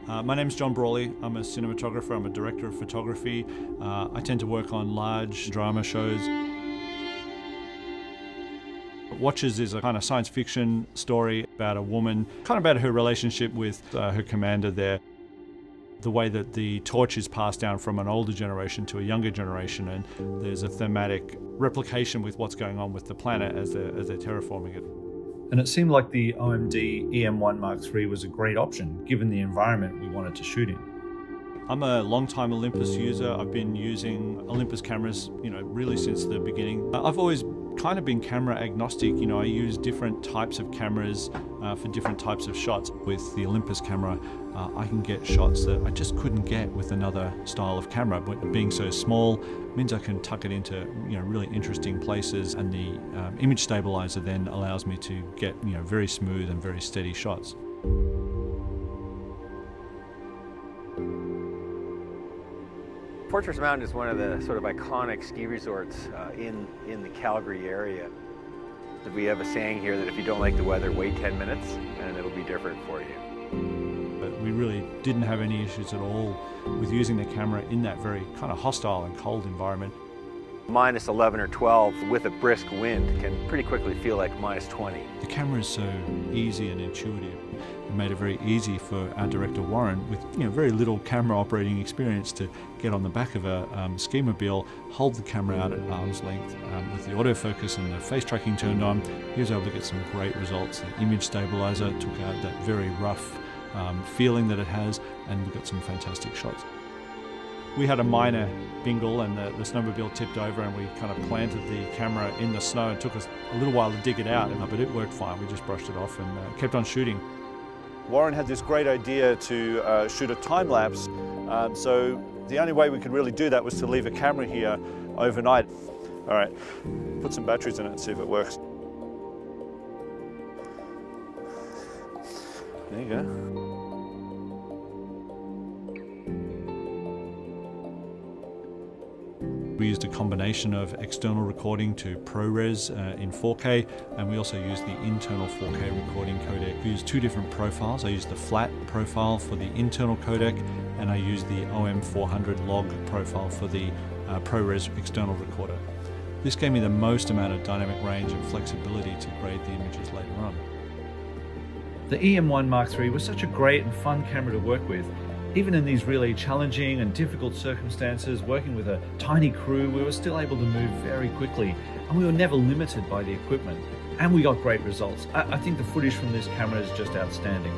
My name's John Brawley. I'm a cinematographer. I'm a director of photography. I tend to work on large drama shows. Watches is a kind of science fiction story about a woman, kind of about her relationship with her commander there. The way that the torch is passed down from an older generation to a younger generation, and there's a thematic replication with what's going on with the planet as they're terraforming it. And it seemed like the OMD E-M1 Mark III was a great option, given the environment we wanted to shoot in. I'm a long-time Olympus user. I've been using Olympus cameras, really since the beginning. I've always kind of been camera agnostic. I use different types of cameras for different types of shots. With the Olympus camera, I can get shots that I just couldn't get with another style of camera. But being so small means I can tuck it into really interesting places, and the image stabilizer then allows me to get very smooth and very steady shots. Fortress Mountain is one of the sort of iconic ski resorts in the Calgary area. We have a saying here that if you don't like the weather, wait 10 minutes and it'll be different for you. But we really didn't have any issues at all with using the camera in that very kind of hostile and cold environment. Minus 11 or 12 with a brisk wind can pretty quickly feel like minus 20. The camera is so easy and intuitive. It made it very easy for our director Warren, with very little camera operating experience, to get on the back of a ski mobile, hold the camera out at arm's length with the autofocus and the face tracking turned on. He was able to get some great results. The image stabilizer took out that very rough feeling that it has, and we got some fantastic shots. We had a minor bingle, and the snowmobile tipped over, and we kind of planted the camera in the snow. It took us a little while to dig it out, but it worked fine. We just brushed it off and kept on shooting. Warren had this great idea to shoot a time lapse, so the only way we could really do that was to leave a camera here overnight. All right, put some batteries in it and see if it works. There you go. We used a combination of external recording to ProRes in 4K, and we also used the internal 4K recording codec. We used two different profiles. I used the flat profile for the internal codec, and I used the OM400 log profile for the ProRes external recorder. This gave me the most amount of dynamic range and flexibility to grade the images later on. The E-M1 Mark III was such a great and fun camera to work with. Even in these really challenging and difficult circumstances, working with a tiny crew, we were still able to move very quickly, and we were never limited by the equipment. And we got great results. I think the footage from this camera is just outstanding.